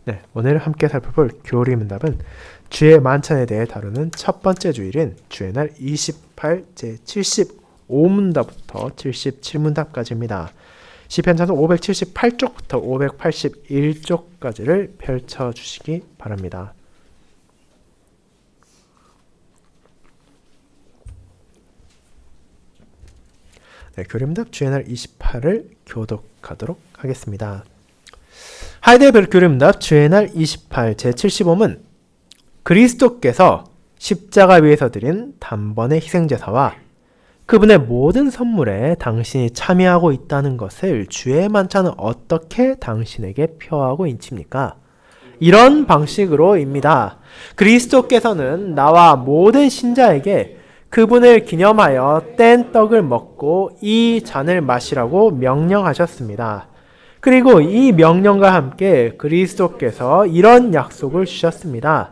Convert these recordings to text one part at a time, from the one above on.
네, 오늘 함께 살펴볼 교리 문답은 주의 만찬에 대해 다루는 첫 번째 주일인 주의 날 28 제75문답부터 77문답까지입니다. 시편 찬송 578쪽부터 581쪽까지를 펼쳐주시기 바랍니다. 네, 교리문답 주의 날 28을 교독하도록 하겠습니다. 하이델베르크 교리문답 주의 날 28 제75문 그리스도께서 십자가 위에서 드린 단번의 희생제사와 그분의 모든 선물에 당신이 참여하고 있다는 것을 주의 만찬은 어떻게 당신에게 표하고 인칩니까? 이런 방식으로입니다. 그리스도께서는 나와 모든 신자에게 그분을 기념하여 뗀 떡을 먹고 이 잔을 마시라고 명령하셨습니다. 그리고 이 명령과 함께 그리스도께서 이런 약속을 주셨습니다.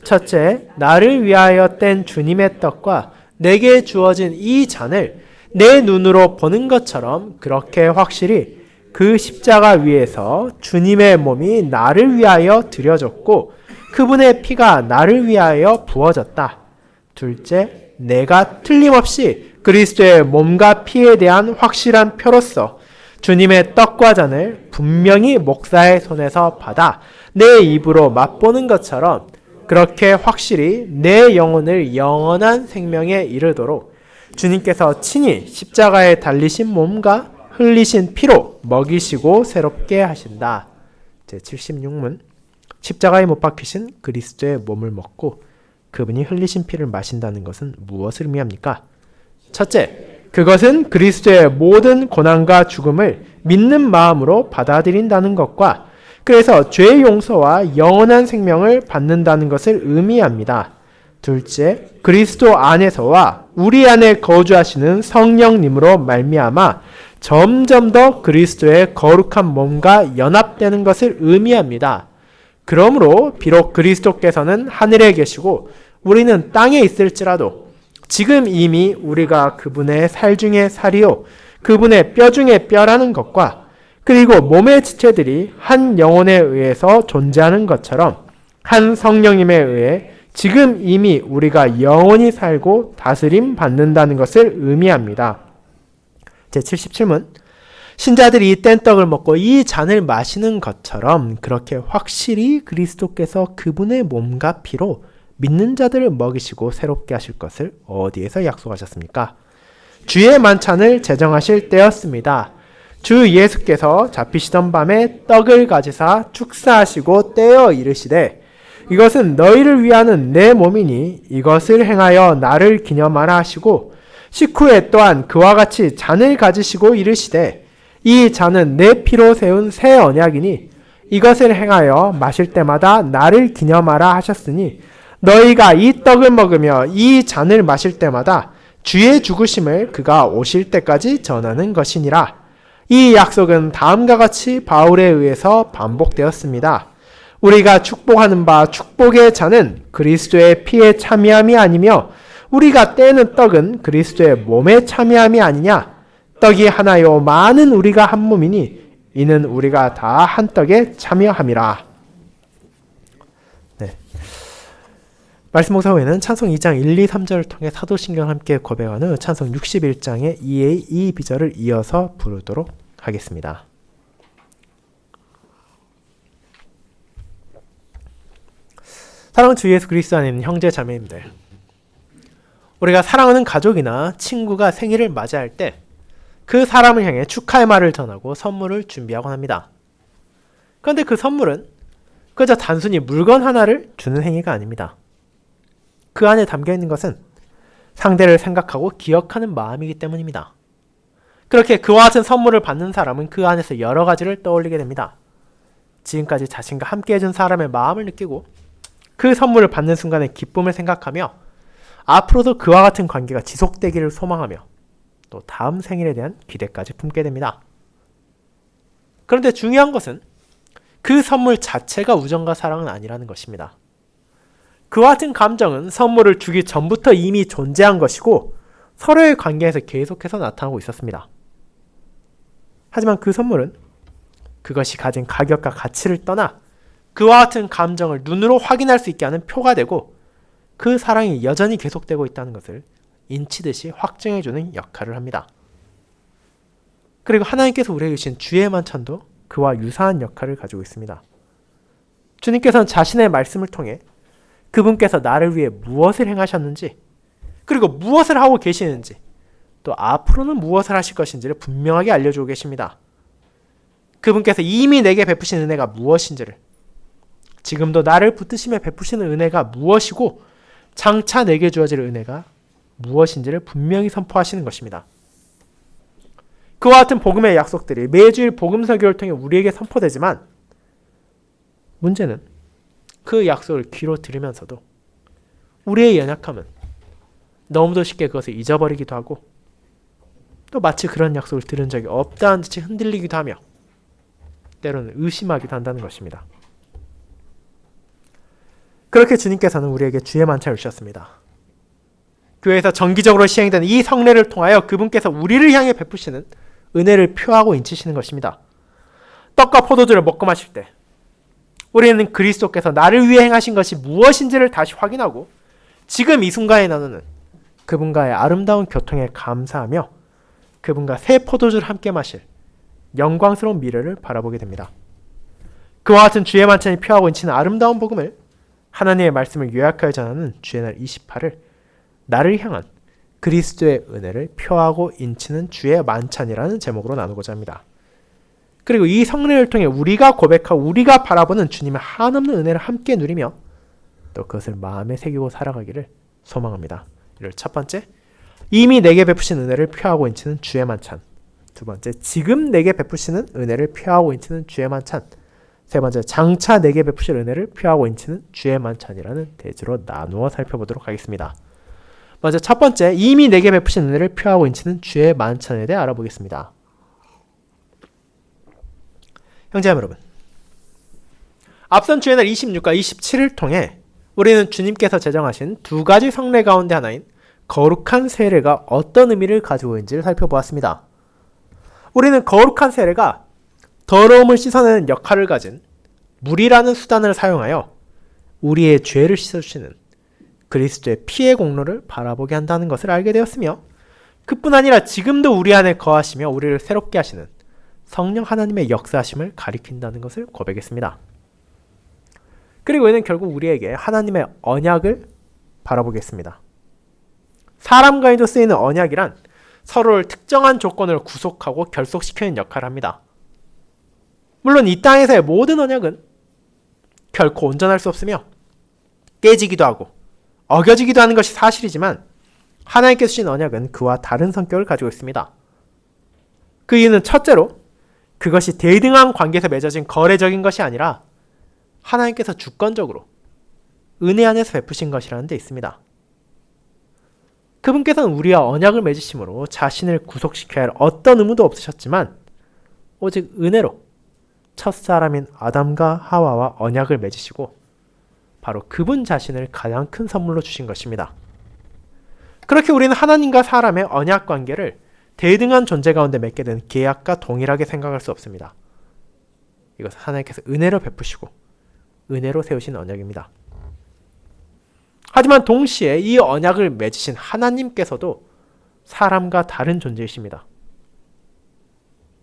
첫째, 나를 위하여 뗀 주님의 떡과 내게 주어진 이 잔을 내 눈으로 보는 것처럼 그렇게 확실히 그 십자가 위에서 주님의 몸이 나를 위하여 드려졌고 그분의 피가 나를 위하여 부어졌다. 둘째, 내가 틀림없이 그리스도의 몸과 피에 대한 확실한 표로서 주님의 떡과 잔을 분명히 목사의 손에서 받아 내 입으로 맛보는 것처럼 그렇게 확실히 내 영혼을 영원한 생명에 이르도록 주님께서 친히 십자가에 달리신 몸과 흘리신 피로 먹이시고 새롭게 하신다. 제76문 십자가에 못 박히신 그리스도의 몸을 먹고 그분이 흘리신 피를 마신다는 것은 무엇을 의미합니까? 첫째, 그것은 그리스도의 모든 고난과 죽음을 믿는 마음으로 받아들인다는 것과 그래서 죄의 용서와 영원한 생명을 받는다는 것을 의미합니다. 둘째, 그리스도 안에서와 우리 안에 거주하시는 성령님으로 말미암아 점점 더 그리스도의 거룩한 몸과 연합되는 것을 의미합니다. 그러므로 비록 그리스도께서는 하늘에 계시고 우리는 땅에 있을지라도 지금 이미 우리가 그분의 살 중에 살이요 그분의 뼈 중에 뼈라는 것과 그리고 몸의 지체들이 한 영혼에 의해서 존재하는 것처럼 한 성령님에 의해 지금 이미 우리가 영원히 살고 다스림 받는다는 것을 의미합니다. 제77문 신자들이 뗀 떡을 먹고 이 잔을 마시는 것처럼 그렇게 확실히 그리스도께서 그분의 몸과 피로 믿는 자들을 먹이시고 새롭게 하실 것을 어디에서 약속하셨습니까? 주의 만찬을 제정하실 때였습니다. 주 예수께서 잡히시던 밤에 떡을 가지사 축사하시고 떼어 이르시되 이것은 너희를 위하는 내 몸이니 이것을 행하여 나를 기념하라 하시고 식후에 또한 그와 같이 잔을 가지시고 이르시되 이 잔은 내 피로 세운 새 언약이니 이것을 행하여 마실 때마다 나를 기념하라 하셨으니 너희가 이 떡을 먹으며 이 잔을 마실 때마다 주의 죽으심을 그가 오실 때까지 전하는 것이니라. 이 약속은 다음과 같이 바울에 의해서 반복되었습니다. 우리가 축복하는 바 축복의 잔은 그리스도의 피에 참여함이 아니며 우리가 떼는 떡은 그리스도의 몸에 참여함이 아니냐. 떡이 하나요 많은 우리가 한 몸이니 이는 우리가 다 한 떡에 참여함이라. 말씀 묵상 후에는 찬송 2장 1, 2, 3절을 통해 사도신경을 함께 고백한 후 찬송 61장의 2A, 2B절을 이어서 부르도록 하겠습니다. 사랑하는 주 예수 그리스도 안에 있는 형제 자매님들, 우리가 사랑하는 가족이나 친구가 생일을 맞이할 때 그 사람을 향해 축하의 말을 전하고 선물을 준비하곤 합니다. 그런데 그 선물은 그저 단순히 물건 하나를 주는 행위가 아닙니다. 그 안에 담겨있는 것은 상대를 생각하고 기억하는 마음이기 때문입니다. 그렇게 그와 같은 선물을 받는 사람은 그 안에서 여러 가지를 떠올리게 됩니다. 지금까지 자신과 함께 해준 사람의 마음을 느끼고 그 선물을 받는 순간의 기쁨을 생각하며 앞으로도 그와 같은 관계가 지속되기를 소망하며 또 다음 생일에 대한 기대까지 품게 됩니다. 그런데 중요한 것은 그 선물 자체가 우정과 사랑은 아니라는 것입니다. 그와 같은 감정은 선물을 주기 전부터 이미 존재한 것이고 서로의 관계에서 계속해서 나타나고 있었습니다. 하지만 그 선물은 그것이 가진 가격과 가치를 떠나 그와 같은 감정을 눈으로 확인할 수 있게 하는 표가 되고 그 사랑이 여전히 계속되고 있다는 것을 인치듯이 확증해주는 역할을 합니다. 그리고 하나님께서 우리에게 주신 주의 만찬도 그와 유사한 역할을 가지고 있습니다. 주님께서는 자신의 말씀을 통해 그분께서 나를 위해 무엇을 행하셨는지 그리고 무엇을 하고 계시는지 또 앞으로는 무엇을 하실 것인지를 분명하게 알려주고 계십니다. 그분께서 이미 내게 베푸신 은혜가 무엇인지를 지금도 나를 붙드심에 베푸시는 은혜가 무엇이고 장차 내게 주어질 은혜가 무엇인지를 분명히 선포하시는 것입니다. 그와 같은 복음의 약속들이 매주일 복음 설교를 통해 우리에게 선포되지만 문제는 그 약속을 귀로 들으면서도 우리의 연약함은 너무도 쉽게 그것을 잊어버리기도 하고 또 마치 그런 약속을 들은 적이 없다는 듯이 흔들리기도 하며 때로는 의심하기도 한다는 것입니다. 그렇게 주님께서는 우리에게 주의 만찬을 주셨습니다. 교회에서 정기적으로 시행되는 이 성례를 통하여 그분께서 우리를 향해 베푸시는 은혜를 표하고 인치시는 것입니다. 떡과 포도주를 먹고 마실 때 우리는 그리스도께서 나를 위해 행하신 것이 무엇인지를 다시 확인하고 지금 이 순간에 나누는 그분과의 아름다운 교통에 감사하며 그분과 새 포도주를 함께 마실 영광스러운 미래를 바라보게 됩니다. 그와 같은 주의 만찬이 표하고 인치는 아름다운 복음을 하나님의 말씀을 요약하여 전하는 주의 날 28을 나를 향한 그리스도의 은혜를 표하고 인치는 주의 만찬이라는 제목으로 나누고자 합니다. 그리고 이 성례를 통해 우리가 고백하고 우리가 바라보는 주님의 한없는 은혜를 함께 누리며 또 그것을 마음에 새기고 살아가기를 소망합니다. 이를 첫 번째, 이미 내게 베푸신 은혜를 표하고 인치는 주의 만찬. 두 번째, 지금 내게 베푸시는 은혜를 표하고 인치는 주의 만찬. 세 번째, 장차 내게 베푸실 은혜를 표하고 인치는 주의 만찬이라는 대지로 나누어 살펴보도록 하겠습니다. 먼저 첫 번째, 이미 내게 베푸신 은혜를 표하고 인치는 주의 만찬에 대해 알아보겠습니다. 형제자매 여러분, 앞선 주의 날 26과 27을 통해 우리는 주님께서 제정하신 두 가지 성례 가운데 하나인 거룩한 세례가 어떤 의미를 가지고 있는지를 살펴보았습니다. 우리는 거룩한 세례가 더러움을 씻어내는 역할을 가진 물이라는 수단을 사용하여 우리의 죄를 씻어주시는 그리스도의 피의 공로를 바라보게 한다는 것을 알게 되었으며 그뿐 아니라 지금도 우리 안에 거하시며 우리를 새롭게 하시는 성령 하나님의 역사하심을 가리킨다는 것을 고백했습니다. 그리고 이는 결국 우리에게 하나님의 언약을 바라보겠습니다. 사람과도 쓰이는 언약이란 서로를 특정한 조건을 구속하고 결속시키는 역할을 합니다. 물론 이 땅에서의 모든 언약은 결코 온전할 수 없으며 깨지기도 하고 어겨지기도 하는 것이 사실이지만 하나님께서 주신 언약은 그와 다른 성격을 가지고 있습니다. 그 이유는 첫째로 그것이 대등한 관계에서 맺어진 거래적인 것이 아니라 하나님께서 주권적으로 은혜 안에서 베푸신 것이라는 데 있습니다. 그분께서는 우리와 언약을 맺으심으로 자신을 구속시켜야 할 어떤 의무도 없으셨지만 오직 은혜로 첫사람인 아담과 하와와 언약을 맺으시고 바로 그분 자신을 가장 큰 선물로 주신 것입니다. 그렇게 우리는 하나님과 사람의 언약 관계를 대등한 존재 가운데 맺게 된 계약과 동일하게 생각할 수 없습니다. 이것은 하나님께서 은혜로 베푸시고 은혜로 세우신 언약입니다. 하지만 동시에 이 언약을 맺으신 하나님께서도 사람과 다른 존재이십니다.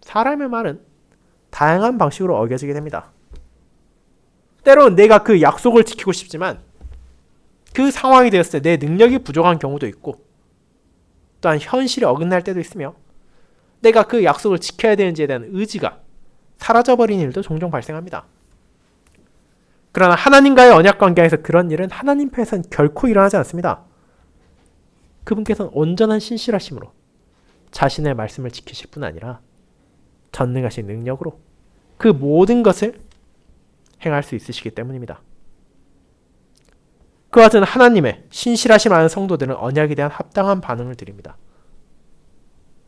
사람의 말은 다양한 방식으로 어겨지게 됩니다. 때로는 내가 그 약속을 지키고 싶지만 그 상황이 되었을 때 내 능력이 부족한 경우도 있고 또한 현실이 어긋날 때도 있으며 내가 그 약속을 지켜야 되는지에 대한 의지가 사라져버린 일도 종종 발생합니다. 그러나 하나님과의 언약 관계에서 그런 일은 하나님 편에서는 결코 일어나지 않습니다. 그분께서는 온전한 신실하심으로 자신의 말씀을 지키실 뿐 아니라 전능하신 능력으로 그 모든 것을 행할 수 있으시기 때문입니다. 그와 같은 하나님의 신실하심 아는 성도들은 언약에 대한 합당한 반응을 드립니다.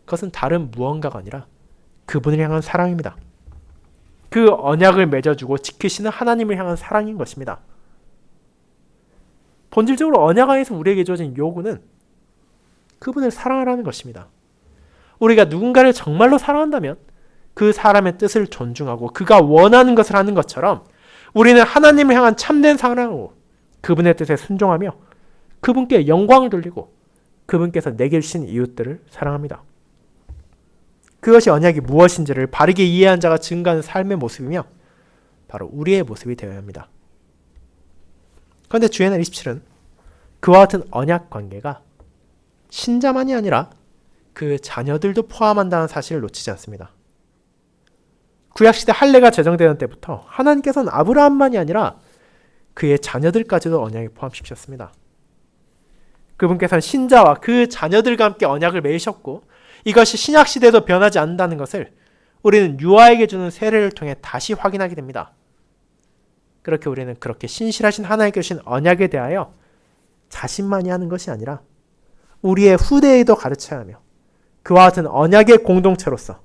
그것은 다른 무언가가 아니라 그분을 향한 사랑입니다. 그 언약을 맺어주고 지키시는 하나님을 향한 사랑인 것입니다. 본질적으로 언약 안에서 우리에게 주어진 요구는 그분을 사랑하라는 것입니다. 우리가 누군가를 정말로 사랑한다면 그 사람의 뜻을 존중하고 그가 원하는 것을 하는 것처럼 우리는 하나님을 향한 참된 사랑으로 그분의 뜻에 순종하며 그분께 영광을 돌리고 그분께서 내게 주신 이웃들을 사랑합니다. 그것이 언약이 무엇인지를 바르게 이해한 자가 증가하는 삶의 모습이며 바로 우리의 모습이 되어야 합니다. 그런데 주의 날 27은 그와 같은 언약 관계가 신자만이 아니라 그 자녀들도 포함한다는 사실을 놓치지 않습니다. 구약시대 할례가 제정되던 때부터 하나님께서는 아브라함만이 아니라 그의 자녀들까지도 언약에 포함시키셨습니다. 그분께서는 신자와 그 자녀들과 함께 언약을 맺으셨고 이것이 신약시대에도 변하지 않는다는 것을 우리는 유아에게 주는 세례를 통해 다시 확인하게 됩니다. 그렇게 우리는 그렇게 신실하신 하나님께 주신 언약에 대하여 자신만이 하는 것이 아니라 우리의 후대에도 가르쳐야 하며 그와 같은 언약의 공동체로서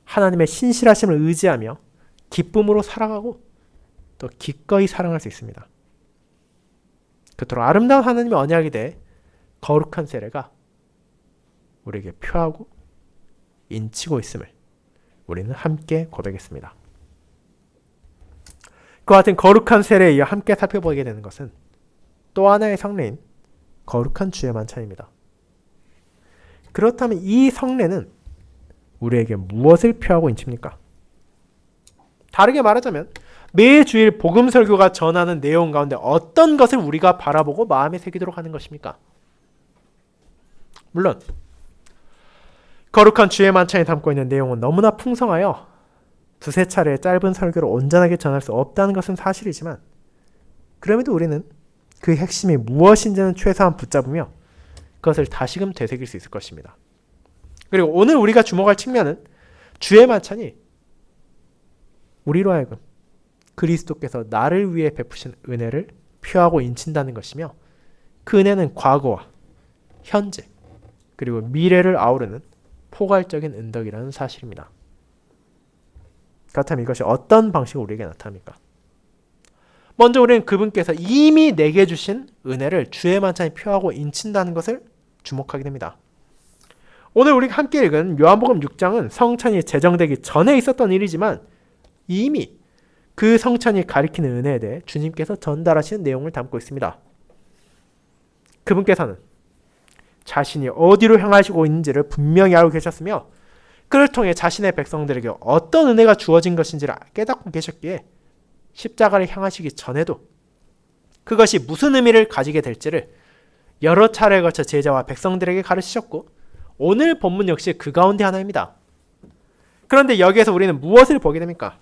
하나님의 신실하심을 의지하며 기쁨으로 살아가고 또 기꺼이 사랑할 수 있습니다. 그토록 아름다운 하나님의 언약에 대해 거룩한 세례가 우리에게 표하고 인치고 있음을 우리는 함께 고백했습니다. 그와 같은 거룩한 세례에 이어 함께 살펴보게 되는 것은 또 하나의 성례인 거룩한 주의 만찬입니다. 그렇다면 이 성례는 우리에게 무엇을 표하고 인칩니까? 다르게 말하자면 매주일 복음 설교가 전하는 내용 가운데 어떤 것을 우리가 바라보고 마음에 새기도록 하는 것입니까? 물론 거룩한 주의 만찬이 담고 있는 내용은 너무나 풍성하여 두세 차례의 짧은 설교로 온전하게 전할 수 없다는 것은 사실이지만 그럼에도 우리는 그 핵심이 무엇인지는 최소한 붙잡으며 그것을 다시금 되새길 수 있을 것입니다. 그리고 오늘 우리가 주목할 측면은 주의 만찬이 우리로 하여금 그리스도께서 나를 위해 베푸신 은혜를 표하고 인친다는 것이며 그 은혜는 과거와 현재 그리고 미래를 아우르는 포괄적인 은덕이라는 사실입니다. 그렇다면 이것이 어떤 방식으로 우리에게 나타납니까? 먼저 우리는 그분께서 이미 내게 주신 은혜를 주의 만찬이 표하고 인친다는 것을 주목하게 됩니다. 오늘 우리가 함께 읽은 요한복음 6장은 성찬이 제정되기 전에 있었던 일이지만 이미 그 성찬이 가리키는 은혜에 대해 주님께서 전달하시는 내용을 담고 있습니다. 그분께서는 자신이 어디로 향하시고 있는지를 분명히 알고 계셨으며 그를 통해 자신의 백성들에게 어떤 은혜가 주어진 것인지를 깨닫고 계셨기에 십자가를 향하시기 전에도 그것이 무슨 의미를 가지게 될지를 여러 차례에 걸쳐 제자와 백성들에게 가르치셨고 오늘 본문 역시 그 가운데 하나입니다. 그런데 여기에서 우리는 무엇을 보게 됩니까?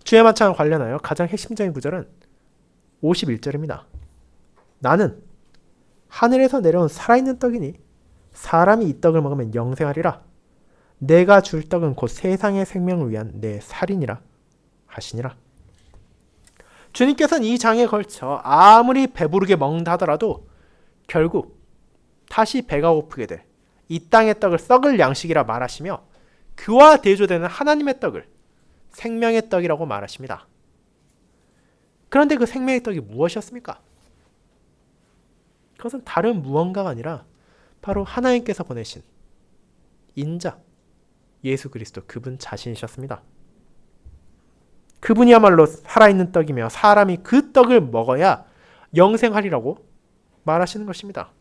주의 만찬과 관련하여 가장 핵심적인 구절은 51절입니다. 나는 하늘에서 내려온 살아있는 떡이니 사람이 이 떡을 먹으면 영생하리라. 내가 줄 떡은 곧 세상의 생명을 위한 내 살이니라 하시니라. 주님께서는 이 장에 걸쳐 아무리 배부르게 먹는다 하더라도 결국 다시 배가 고프게 될 이 땅의 떡을 썩을 양식이라 말하시며 그와 대조되는 하나님의 떡을 생명의 떡이라고 말하십니다. 그런데 그 생명의 떡이 무엇이었습니까? 그것은 다른 무언가가 아니라 바로 하나님께서 보내신 인자 예수 그리스도 그분 자신이셨습니다. 그분이야말로 살아있는 떡이며 사람이 그 떡을 먹어야 영생하리라고 말하시는 것입니다.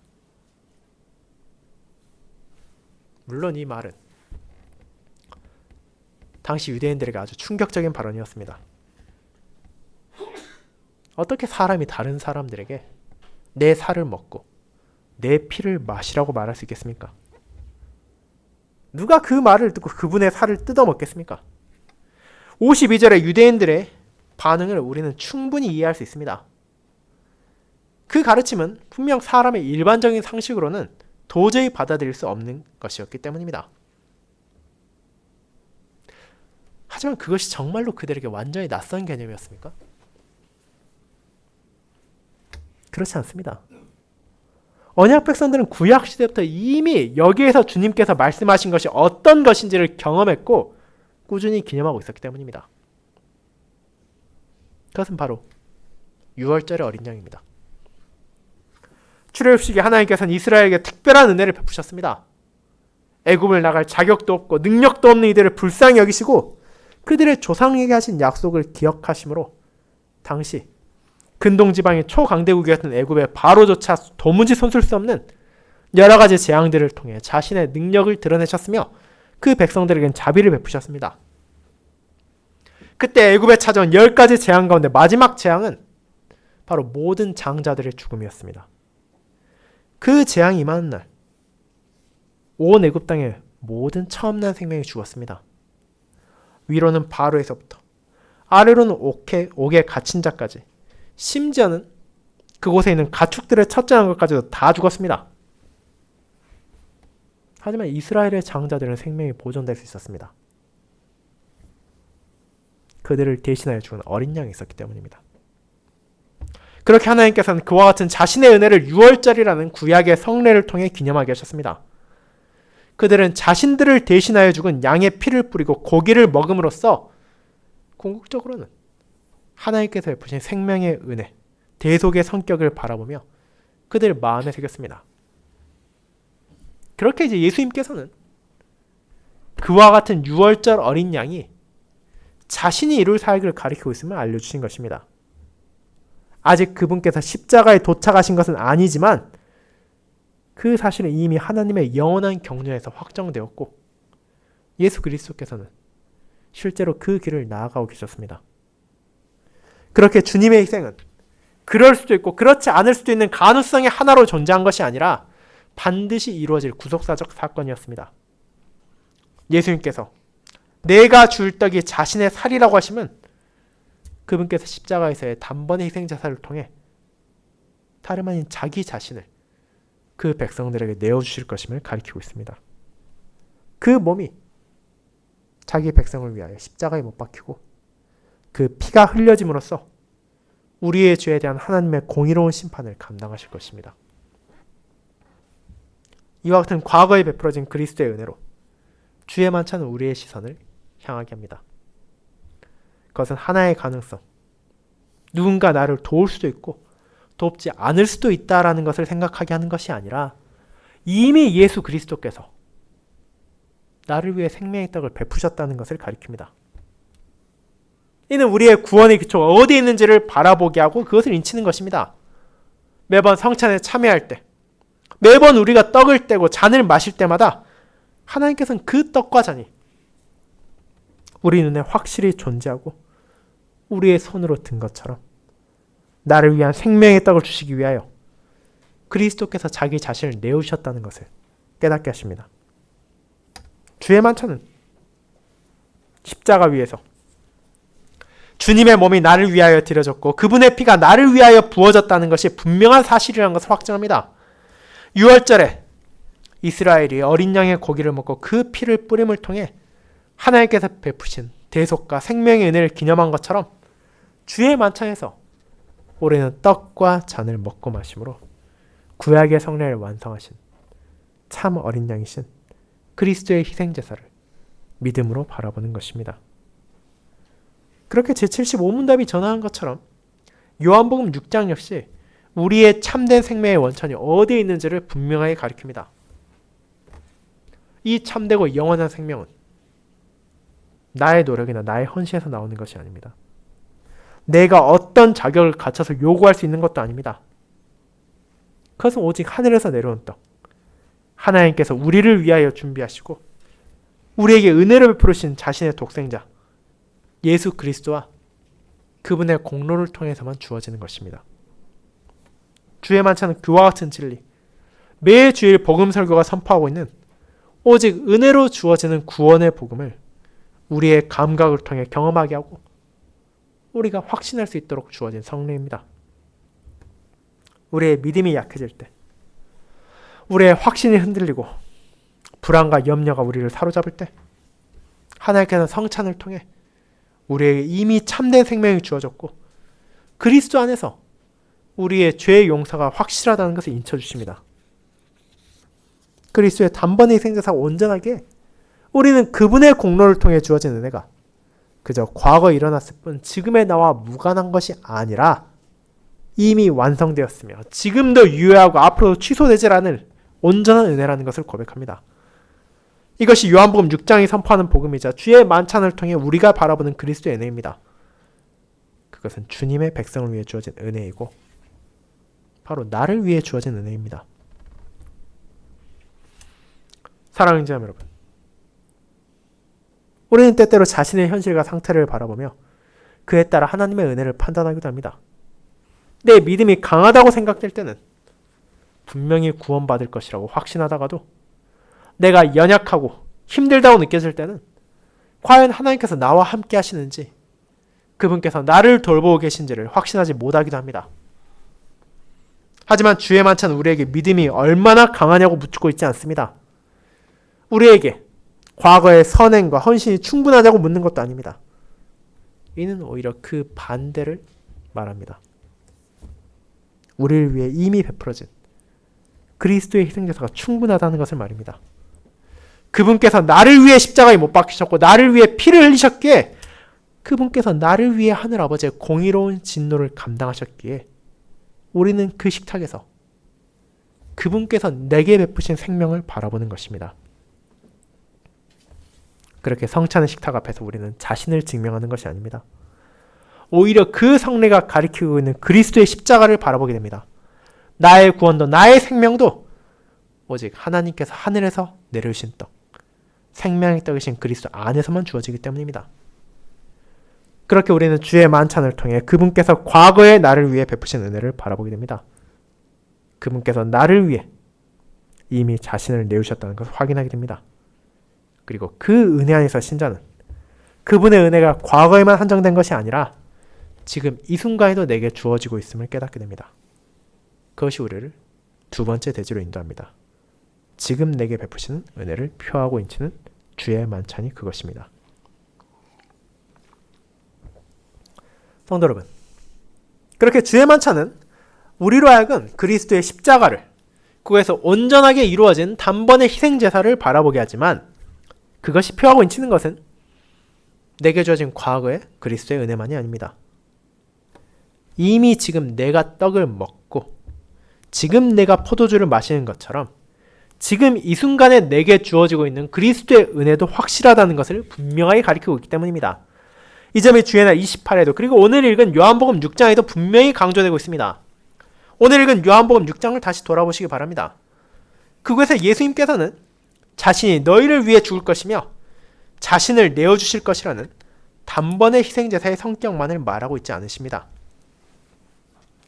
물론 이 말은 당시 유대인들에게 아주 충격적인 발언이었습니다. 어떻게 사람이 다른 사람들에게 내 살을 먹고 내 피를 마시라고 말할 수 있겠습니까? 누가 그 말을 듣고 그분의 살을 뜯어 먹겠습니까? 52절의 유대인들의 반응을 우리는 충분히 이해할 수 있습니다. 그 가르침은 분명 사람의 일반적인 상식으로는 도저히 받아들일 수 없는 것이었기 때문입니다. 하지만 그것이 정말로 그들에게 완전히 낯선 개념이었습니까? 그렇지 않습니다. 언약 백성들은 구약 시대부터 이미 여기에서 주님께서 말씀하신 것이 어떤 것인지를 경험했고 꾸준히 기념하고 있었기 때문입니다. 그것은 바로 6월절의 어린 양입니다. 출애굽식에 하나님께서는 이스라엘에게 특별한 은혜를 베푸셨습니다. 애굽을 나갈 자격도 없고 능력도 없는 이들을 불쌍히 여기시고 그들의 조상에게 하신 약속을 기억하심으로 당시 근동지방의 초강대국이었던 애굽의 바로조차 도무지 손쓸 수 없는 여러 가지 재앙들을 통해 자신의 능력을 드러내셨으며 그 백성들에겐 자비를 베푸셨습니다. 그때 애굽에 찾아온 10가지 재앙 가운데 마지막 재앙은 바로 모든 장자들의 죽음이었습니다. 그 재앙이 임하는 날 온 애굽 땅의 모든 처음 난 생명이 죽었습니다. 위로는 바로에서부터 아래로는 옥에 갇힌 자까지, 심지어는 그곳에 있는 가축들의 첫째 난 것까지도 다 죽었습니다. 하지만 이스라엘의 장자들은 생명이 보존될 수 있었습니다. 그들을 대신하여 죽은 어린 양이 있었기 때문입니다. 그렇게 하나님께서는 그와 같은 자신의 은혜를 유월절이라는 구약의 성례를 통해 기념하게 하셨습니다. 그들은 자신들을 대신하여 죽은 양의 피를 뿌리고 고기를 먹음으로써 궁극적으로는 하나님께서 베푸신 생명의 은혜, 대속의 성격을 바라보며 그들 마음에 새겼습니다. 그렇게 이제 예수님께서는 그와 같은 유월절 어린 양이 자신이 이룰 사역을 가리키고 있음을 알려주신 것입니다. 아직 그분께서 십자가에 도착하신 것은 아니지만 그 사실은 이미 하나님의 영원한 경륜에서 확정되었고 예수 그리스도께서는 실제로 그 길을 나아가고 계셨습니다. 그렇게 주님의 희생은 그럴 수도 있고 그렇지 않을 수도 있는 가능성의 하나로 존재한 것이 아니라 반드시 이루어질 구속사적 사건이었습니다. 예수님께서 내가 줄 떡이 자신의 살이라고 하시면 그분께서 십자가에서의 단번의 희생자사를 통해 다름 아닌 자기 자신을 그 백성들에게 내어주실 것임을 가리키고 있습니다. 그 몸이 자기 백성을 위하여 십자가에 못 박히고 그 피가 흘려짐으로써 우리의 죄에 대한 하나님의 공의로운 심판을 감당하실 것입니다. 이와 같은 과거에 베풀어진 그리스도의 은혜로 주의 만찬은 우리의 시선을 향하게 합니다. 그것은 하나의 가능성, 누군가 나를 도울 수도 있고 돕지 않을 수도 있다라는 것을 생각하게 하는 것이 아니라 이미 예수 그리스도께서 나를 위해 생명의 떡을 베푸셨다는 것을 가리킵니다. 이는 우리의 구원의 기초가 어디에 있는지를 바라보게 하고 그것을 인치는 것입니다. 매번 성찬에 참여할 때, 매번 우리가 떡을 떼고 잔을 마실 때마다 하나님께서는 그 떡과 잔이 우리 눈에 확실히 존재하고 우리의 손으로 든 것처럼 나를 위한 생명의 떡을 주시기 위하여 그리스도께서 자기 자신을 내우셨다는 것을 깨닫게 하십니다. 주의 만찬은 십자가 위에서 주님의 몸이 나를 위하여 드려졌고 그분의 피가 나를 위하여 부어졌다는 것이 분명한 사실이라는 것을 확증합니다. 유월절에 이스라엘이 어린 양의 고기를 먹고 그 피를 뿌림을 통해 하나님께서 베푸신 대속과 생명의 은혜를 기념한 것처럼 주의 만찬에서 올해는 떡과 잔을 먹고 마심으로 구약의 성례를 완성하신 참 어린 양이신 그리스도의 희생제사를 믿음으로 바라보는 것입니다. 그렇게 제75문답이 전하는 것처럼 요한복음 6장 역시 우리의 참된 생명의 원천이 어디에 있는지를 분명하게 가리킵니다. 이 참되고 영원한 생명은 나의 노력이나 나의 헌신에서 나오는 것이 아닙니다. 내가 어떤 자격을 갖춰서 요구할 수 있는 것도 아닙니다. 그것은 오직 하늘에서 내려온 떡, 하나님께서 우리를 위하여 준비하시고 우리에게 은혜를 베푸신 자신의 독생자 예수 그리스도와 그분의 공로를 통해서만 주어지는 것입니다. 주의 만찬은 그와 같은 진리, 매 주일 복음 설교가 선포하고 있는 오직 은혜로 주어지는 구원의 복음을 우리의 감각을 통해 경험하게 하고 우리가 확신할 수 있도록 주어진 성례입니다. 우리의 믿음이 약해질 때, 우리의 확신이 흔들리고 불안과 염려가 우리를 사로잡을 때 하나님께서는 성찬을 통해 우리에게 이미 참된 생명이 주어졌고 그리스도 안에서 우리의 죄의 용서가 확실하다는 것을 인쳐주십니다. 그리스도의 단번의 희생제사가 온전하게 우리는 그분의 공로를 통해 주어진 은혜가 그저 과거에 일어났을 뿐 지금의 나와 무관한 것이 아니라 이미 완성되었으며 지금도 유효하고 앞으로도 취소되지 않을 온전한 은혜라는 것을 고백합니다. 이것이 요한복음 6장이 선포하는 복음이자 주의 만찬을 통해 우리가 바라보는 그리스도의 은혜입니다. 그것은 주님의 백성을 위해 주어진 은혜이고 바로 나를 위해 주어진 은혜입니다. 사랑하는 자매 여러분, 우리는 때때로 자신의 현실과 상태를 바라보며 그에 따라 하나님의 은혜를 판단하기도 합니다. 내 믿음이 강하다고 생각될 때는 분명히 구원받을 것이라고 확신하다가도 내가 연약하고 힘들다고 느껴질 때는 과연 하나님께서 나와 함께 하시는지, 그분께서 나를 돌보고 계신지를 확신하지 못하기도 합니다. 하지만 주의 만찬은 우리에게 믿음이 얼마나 강하냐고 묻고 있지 않습니다. 우리에게 과거의 선행과 헌신이 충분하냐고 묻는 것도 아닙니다. 이는 오히려 그 반대를 말합니다. 우리를 위해 이미 베풀어진 그리스도의 희생제사가 충분하다는 것을 말입니다. 그분께서 나를 위해 십자가에 못 박히셨고 나를 위해 피를 흘리셨기에, 그분께서 나를 위해 하늘 아버지의 공의로운 진노를 감당하셨기에 우리는 그 식탁에서 그분께서 내게 베푸신 생명을 바라보는 것입니다. 그렇게 성찬의 식탁 앞에서 우리는 자신을 증명하는 것이 아닙니다. 오히려 그 성례가 가리키고 있는 그리스도의 십자가를 바라보게 됩니다. 나의 구원도 나의 생명도 오직 하나님께서 하늘에서 내려주신 떡, 생명의 떡이신 그리스도 안에서만 주어지기 때문입니다. 그렇게 우리는 주의 만찬을 통해 그분께서 과거에 나를 위해 베푸신 은혜를 바라보게 됩니다. 그분께서 나를 위해 이미 자신을 내주셨다는 것을 확인하게 됩니다. 그리고 그 은혜 안에서 신자는 그분의 은혜가 과거에만 한정된 것이 아니라 지금 이 순간에도 내게 주어지고 있음을 깨닫게 됩니다. 그것이 우리를 두 번째 대지로 인도합니다. 지금 내게 베푸시는 은혜를 표하고 인치는 주의 만찬이 그것입니다. 성도 여러분, 그렇게 주의 만찬은 우리로 하여금 그리스도의 십자가를, 그에서 온전하게 이루어진 단번의 희생제사를 바라보게 하지만, 그것이 표하고 인치는 것은 내게 주어진 과거의 그리스도의 은혜만이 아닙니다. 이미 지금 내가 떡을 먹고 지금 내가 포도주를 마시는 것처럼 지금 이 순간에 내게 주어지고 있는 그리스도의 은혜도 확실하다는 것을 분명하게 가리키고 있기 때문입니다. 이 점이 주의 날 28에도, 그리고 오늘 읽은 요한복음 6장에도 분명히 강조되고 있습니다. 오늘 읽은 요한복음 6장을 다시 돌아보시기 바랍니다. 그곳에 예수님께서는 자신이 너희를 위해 죽을 것이며 자신을 내어주실 것이라는 단번의 희생제사의 성격만을 말하고 있지 않으십니다.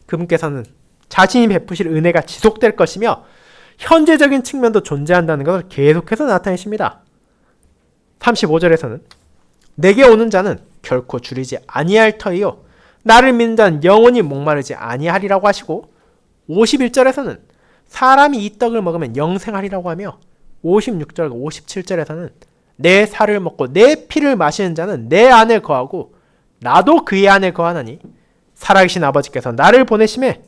그분께서는 자신이 베푸실 은혜가 지속될 것이며 현재적인 측면도 존재한다는 것을 계속해서 나타내십니다. 35절에서는 내게 오는 자는 결코 줄이지 아니할 터이요 나를 믿는 자는 영원히 목마르지 아니하리라고 하시고, 51절에서는 사람이 이 떡을 먹으면 영생하리라고 하며, 56절과 57절에서는 내 살을 먹고 내 피를 마시는 자는 내 안에 거하고 나도 그의 안에 거하나니 살아계신 아버지께서 나를 보내심에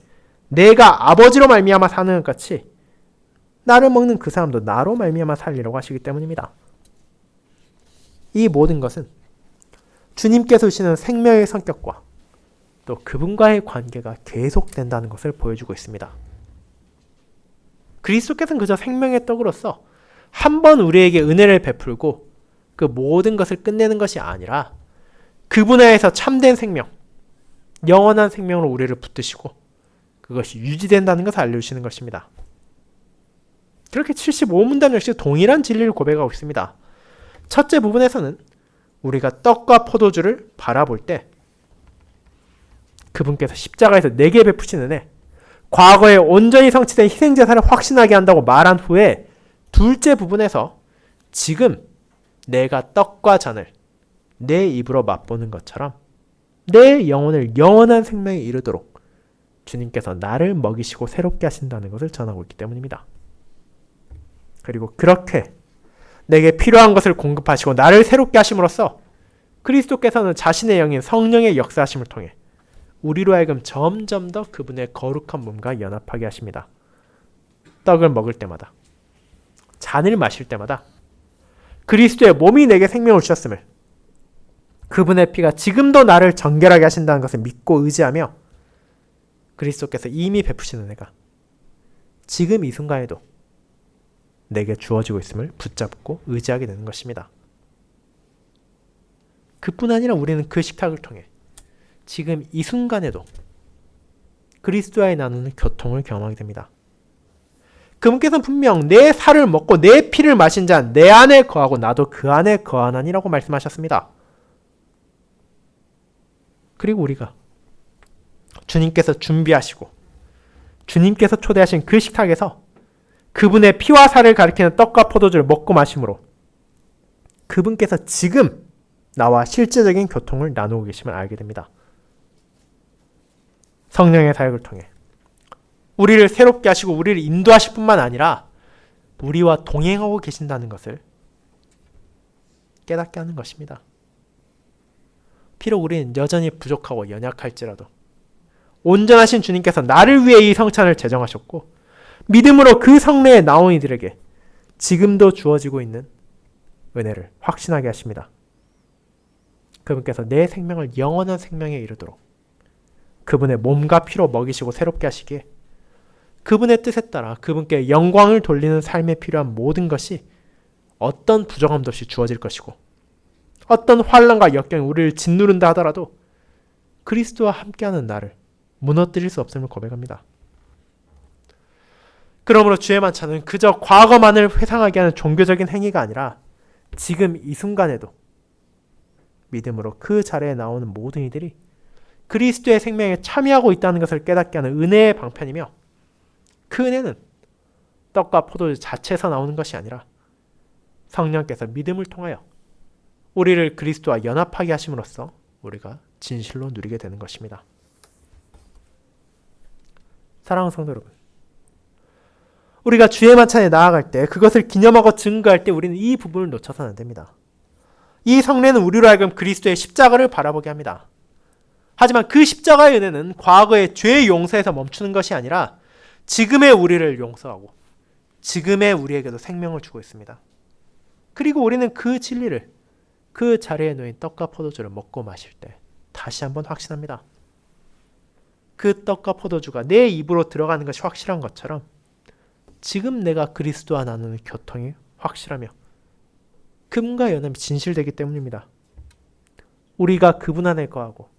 내가 아버지로 말미암아 사는 것 같이 나를 먹는 그 사람도 나로 말미암아 살리라고 하시기 때문입니다. 이 모든 것은 주님께서 주시는 생명의 성격과 또 그분과의 관계가 계속된다는 것을 보여주고 있습니다. 그리스도께서는 그저 생명의 떡으로서 한 번 우리에게 은혜를 베풀고 그 모든 것을 끝내는 것이 아니라 그분 안에서 참된 생명, 영원한 생명으로 우리를 붙드시고 그것이 유지된다는 것을 알려주시는 것입니다. 그렇게 75문단 역시 동일한 진리를 고백하고 있습니다. 첫째 부분에서는 우리가 떡과 포도주를 바라볼 때 그분께서 십자가에서 내게 베푸신 은혜, 과거에 온전히 성취된 희생제사를 확신하게 한다고 말한 후에 둘째 부분에서 지금 내가 떡과 잔을 내 입으로 맛보는 것처럼 내 영혼을 영원한 생명에 이르도록 주님께서 나를 먹이시고 새롭게 하신다는 것을 전하고 있기 때문입니다. 그리고 그렇게 내게 필요한 것을 공급하시고 나를 새롭게 하심으로써 그리스도께서는 자신의 영인 성령의 역사하심을 통해 우리로 하여금 점점 더 그분의 거룩한 몸과 연합하게 하십니다. 떡을 먹을 때마다, 잔을 마실 때마다 그리스도의 몸이 내게 생명을 주셨음을, 그분의 피가 지금도 나를 정결하게 하신다는 것을 믿고 의지하며 그리스도께서 이미 베푸신 은혜가 지금 이 순간에도 내게 주어지고 있음을 붙잡고 의지하게 되는 것입니다. 그뿐 아니라 우리는 그 식탁을 통해 지금 이 순간에도 그리스도와의 나누는 교통을 경험하게 됩니다. 그분께서는 분명 내 살을 먹고 내 피를 마신 자 내 안에 거하고 나도 그 안에 거하나니라고 말씀하셨습니다. 그리고 우리가 주님께서 준비하시고 주님께서 초대하신 그 식탁에서 그분의 피와 살을 가리키는 떡과 포도주를 먹고 마심으로 그분께서 지금 나와 실제적인 교통을 나누고 계심을 알게 됩니다. 성령의 사역을 통해 우리를 새롭게 하시고 우리를 인도하실 뿐만 아니라 우리와 동행하고 계신다는 것을 깨닫게 하는 것입니다. 비록 우리는 여전히 부족하고 연약할지라도 온전하신 주님께서 나를 위해 이 성찬을 제정하셨고 믿음으로 그 성례에 나온 이들에게 지금도 주어지고 있는 은혜를 확신하게 하십니다. 그분께서 내 생명을 영원한 생명에 이르도록 그분의 몸과 피로 먹이시고 새롭게 하시기에 그분의 뜻에 따라 그분께 영광을 돌리는 삶에 필요한 모든 것이 어떤 부정함도 없이 주어질 것이고 어떤 환난과 역경이 우리를 짓누른다 하더라도 그리스도와 함께하는 나를 무너뜨릴 수 없음을 고백합니다. 그러므로 주의 만찬은 그저 과거만을 회상하게 하는 종교적인 행위가 아니라 지금 이 순간에도 믿음으로 그 자리에 나오는 모든 이들이 그리스도의 생명에 참여하고 있다는 것을 깨닫게 하는 은혜의 방편이며 그 은혜는 떡과 포도주 자체에서 나오는 것이 아니라 성령께서 믿음을 통하여 우리를 그리스도와 연합하게 하심으로써 우리가 진실로 누리게 되는 것입니다. 사랑하는 성도 여러분, 우리가 주의 만찬에 나아갈 때 그것을 기념하고 증거할 때 우리는 이 부분을 놓쳐서는 안 됩니다. 이 성례는 우리로 하여금 그리스도의 십자가를 바라보게 합니다. 하지만 그 십자가의 은혜는 과거의 죄의 용서에서 멈추는 것이 아니라 지금의 우리를 용서하고 지금의 우리에게도 생명을 주고 있습니다. 그리고 우리는 그 진리를 그 자리에 놓인 떡과 포도주를 먹고 마실 때 다시 한번 확신합니다. 그 떡과 포도주가 내 입으로 들어가는 것이 확실한 것처럼 지금 내가 그리스도와 나누는 교통이 확실하며 그분과 연합이 진실되기 때문입니다. 우리가 그분 안에 거하고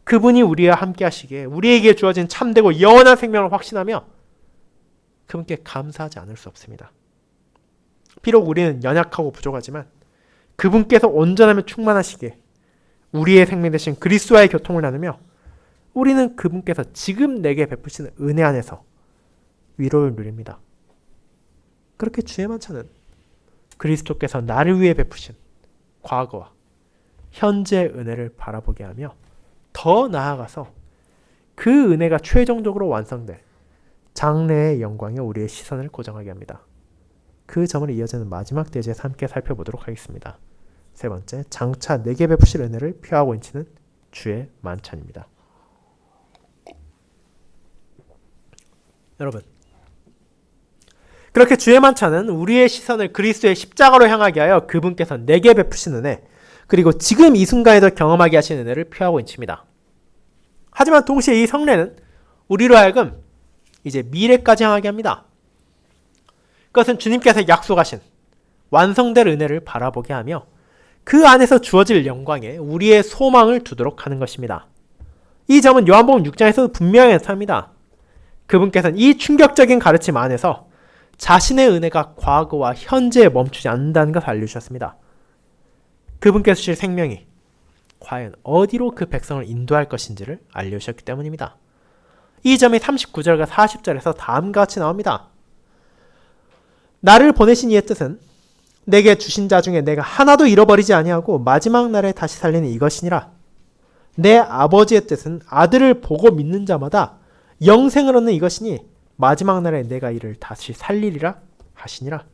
그분이 우리와 함께 하시기에 우리에게 주어진 참되고 영원한 생명을 확신하며 그분께 감사하지 않을 수 없습니다. 비록 우리는 연약하고 부족하지만 그분께서 온전하며 충만하시기에 우리의 생명 대신 그리스도와의 교통을 나누며 우리는 그분께서 지금 내게 베푸시는 은혜 안에서 위로를 누립니다. 그렇게 주의 만찬은 그리스도께서 나를 위해 베푸신 과거와 현재의 은혜를 바라보게 하며 더 나아가서 그 은혜가 최종적으로 완성될 장래의 영광에 우리의 시선을 고정하게 합니다. 그 점을 이어지는 마지막 대제에서 함께 살펴보도록 하겠습니다. 세 번째, 장차 내게 베푸실 은혜를 표하고 인치는 주의 만찬입니다. 여러분, 그렇게 주의 만찬은 우리의 시선을 그리스도의 십자가로 향하게 하여 그분께서 내게 베푸신 은혜, 그리고 지금 이 순간에도 경험하게 하신 은혜를 표하고 인칩니다. 하지만 동시에 이 성례는 우리로 하여금 이제 미래까지 향하게 합니다. 그것은 주님께서 약속하신 완성될 은혜를 바라보게 하며 그 안에서 주어질 영광에 우리의 소망을 두도록 하는 것입니다. 이 점은 요한복음 6장에서도 분명히 나타납니다. 그분께서는 이 충격적인 가르침 안에서 자신의 은혜가 과거와 현재에 멈추지 않는다는 것을 알려주셨습니다. 그분께서 주실 생명이 과연 어디로 그 백성을 인도할 것인지를 알려주셨기 때문입니다. 이 점이 39절과 40절에서 다음과 같이 나옵니다. 나를 보내신 이의 뜻은 내게 주신 자 중에 내가 하나도 잃어버리지 아니하고 마지막 날에 다시 살리는 이것이니라. 내 아버지의 뜻은 아들을 보고 믿는 자마다 영생을 얻는 이것이니 마지막 날에 내가 이를 다시 살리리라 하시니라.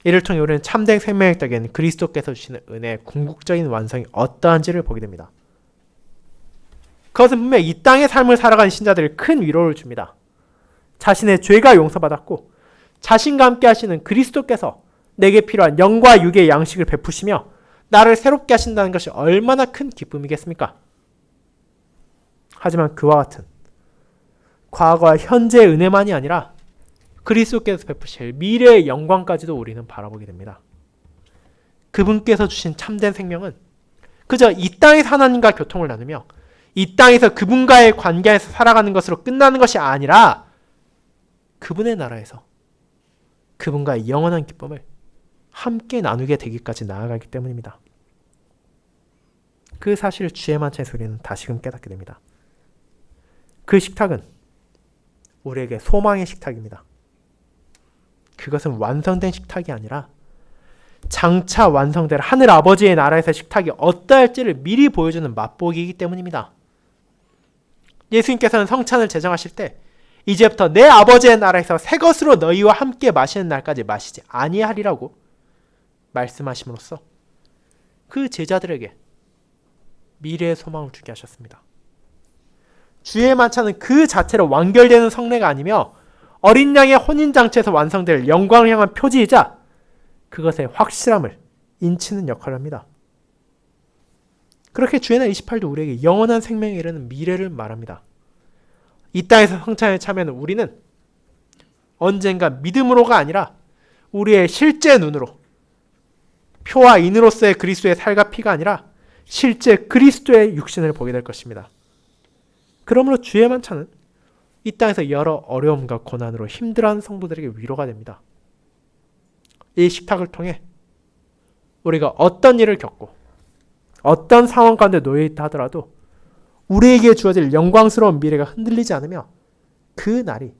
이를 통해 우리는 참된 생명의 떡인 그리스도께서 주시는 은혜의 궁극적인 완성이 어떠한지를 보게 됩니다. 그것은 분명 이 땅의 삶을 살아가는 신자들이 큰 위로를 줍니다. 자신의 죄가 용서받았고 자신과 함께 하시는 그리스도께서 내게 필요한 영과 육의 양식을 베푸시며 나를 새롭게 하신다는 것이 얼마나 큰 기쁨이겠습니까? 하지만 그와 같은 과거와 현재의 은혜만이 아니라 그리스도께서 베푸실 미래의 영광까지도 우리는 바라보게 됩니다. 그분께서 주신 참된 생명은 그저 이 땅에서 하나님과 교통을 나누며 이 땅에서 그분과의 관계에서 살아가는 것으로 끝나는 것이 아니라 그분의 나라에서 그분과의 영원한 기쁨을 함께 나누게 되기까지 나아가기 때문입니다. 그 사실을 주의 만찬에서 우리는 다시금 깨닫게 됩니다. 그 식탁은 우리에게 소망의 식탁입니다. 그것은 완성된 식탁이 아니라 장차 완성될 하늘 아버지의 나라에서 식탁이 어떠할지를 미리 보여주는 맛보기이기 때문입니다. 예수님께서는 성찬을 제정하실 때 이제부터 내 아버지의 나라에서 새 것으로 너희와 함께 마시는 날까지 마시지 아니하리라고 말씀하심으로써 그 제자들에게 미래의 소망을 주게 하셨습니다. 주의 만찬은 그 자체로 완결되는 성례가 아니며 어린 양의 혼인잔치에서 완성될 영광을 향한 표지이자 그것의 확실함을 인치는 역할을 합니다. 그렇게 주의 날 28도 우리에게 영원한 생명에 이르는 미래를 말합니다. 이 땅에서 성찬에 참여하는 우리는 언젠가 믿음으로가 아니라 우리의 실제 눈으로 표와 인으로서의 그리스도의 살과 피가 아니라 실제 그리스도의 육신을 보게 될 것입니다. 그러므로 주의 만찬은 이 땅에서 여러 어려움과 고난으로 힘들어하는 성도들에게 위로가 됩니다. 이 식탁을 통해 우리가 어떤 일을 겪고 어떤 상황 가운데 놓여 있다 하더라도 우리에게 주어질 영광스러운 미래가 흔들리지 않으며 그 날이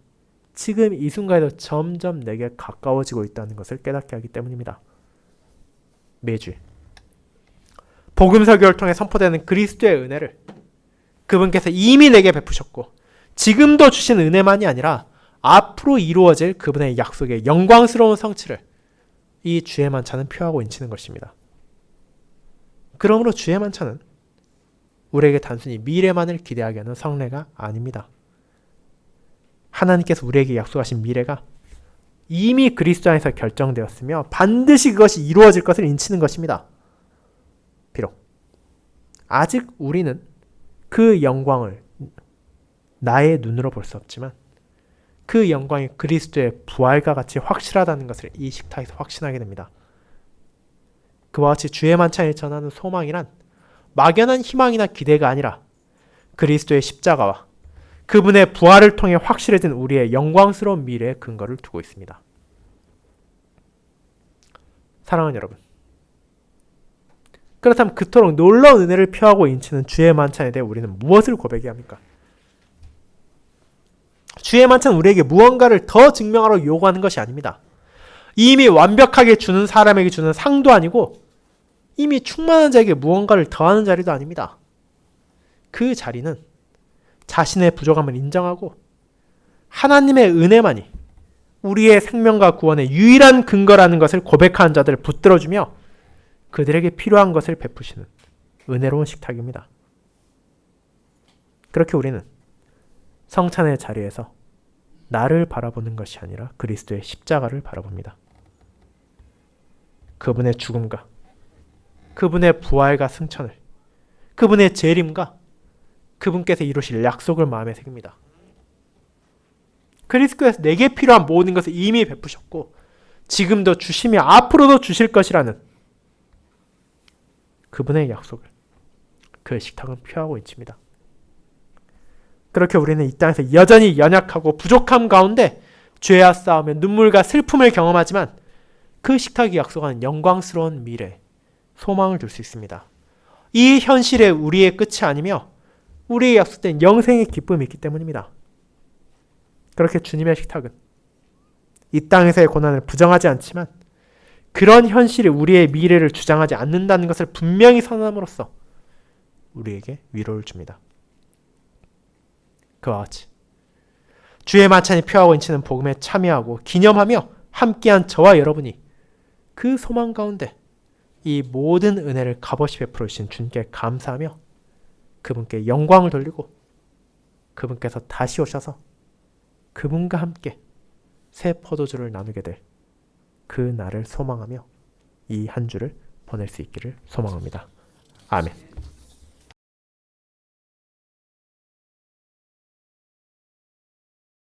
지금 이 순간에도 점점 내게 가까워지고 있다는 것을 깨닫게 하기 때문입니다. 매주 복음 설교를 통해 선포되는 그리스도의 은혜를 그분께서 이미 내게 베푸셨고 지금도 주신 은혜만이 아니라 앞으로 이루어질 그분의 약속의 영광스러운 성취를 이 주의 만찬은 표하고 인치는 것입니다. 그러므로 주의 만찬은 우리에게 단순히 미래만을 기대하게 하는 성례가 아닙니다. 하나님께서 우리에게 약속하신 미래가 이미 그리스도 안에서 결정되었으며 반드시 그것이 이루어질 것을 인치는 것입니다. 비록 아직 우리는 그 영광을 나의 눈으로 볼 수 없지만 그 영광이 그리스도의 부활과 같이 확실하다는 것을 이 식탁에서 확신하게 됩니다. 그와 같이 주의 만찬에 전하는 소망이란 막연한 희망이나 기대가 아니라 그리스도의 십자가와 그분의 부활을 통해 확실해진 우리의 영광스러운 미래에 근거를 두고 있습니다. 사랑하는 여러분, 그렇다면 그토록 놀라운 은혜를 표하고 인치는 주의 만찬에 대해 우리는 무엇을 고백해야 합니까? 주의 만찬은 우리에게 무언가를 더 증명하러 요구하는 것이 아닙니다. 이미 완벽하게 주는 사람에게 주는 상도 아니고 이미 충만한 자에게 무언가를 더하는 자리도 아닙니다. 그 자리는 자신의 부족함을 인정하고 하나님의 은혜만이 우리의 생명과 구원의 유일한 근거라는 것을 고백하는 자들을 붙들어주며 그들에게 필요한 것을 베푸시는 은혜로운 식탁입니다. 그렇게 우리는 성찬의 자리에서 나를 바라보는 것이 아니라 그리스도의 십자가를 바라봅니다. 그분의 죽음과 그분의 부활과 승천을, 그분의 재림과 그분께서 이루실 약속을 마음에 새깁니다. 그리스도께서 내게 필요한 모든 것을 이미 베푸셨고 지금도 주시며 앞으로도 주실 것이라는 그분의 약속을 그 식탁은 표하고 있습니다. 그렇게 우리는 이 땅에서 여전히 연약하고 부족함 가운데 죄와 싸우며 눈물과 슬픔을 경험하지만 그 식탁이 약속하는 영광스러운 미래, 소망을 줄 수 있습니다. 이 현실에 우리의 끝이 아니며 우리의 약속된 영생의 기쁨이 있기 때문입니다. 그렇게 주님의 식탁은 이 땅에서의 고난을 부정하지 않지만 그런 현실이 우리의 미래를 주장하지 않는다는 것을 분명히 선언함으로써 우리에게 위로를 줍니다. 그와 같이 주의 만찬이 표하고 인치는 복음에 참여하고 기념하며 함께한 저와 여러분이 그 소망 가운데 이 모든 은혜를 값없이 베풀어 주신 주님께 감사하며 그분께 영광을 돌리고 그분께서 다시 오셔서 그분과 함께 새 포도주를 나누게 될 그 날을 소망하며 이 한 주를 보낼 수 있기를 소망합니다. 아멘.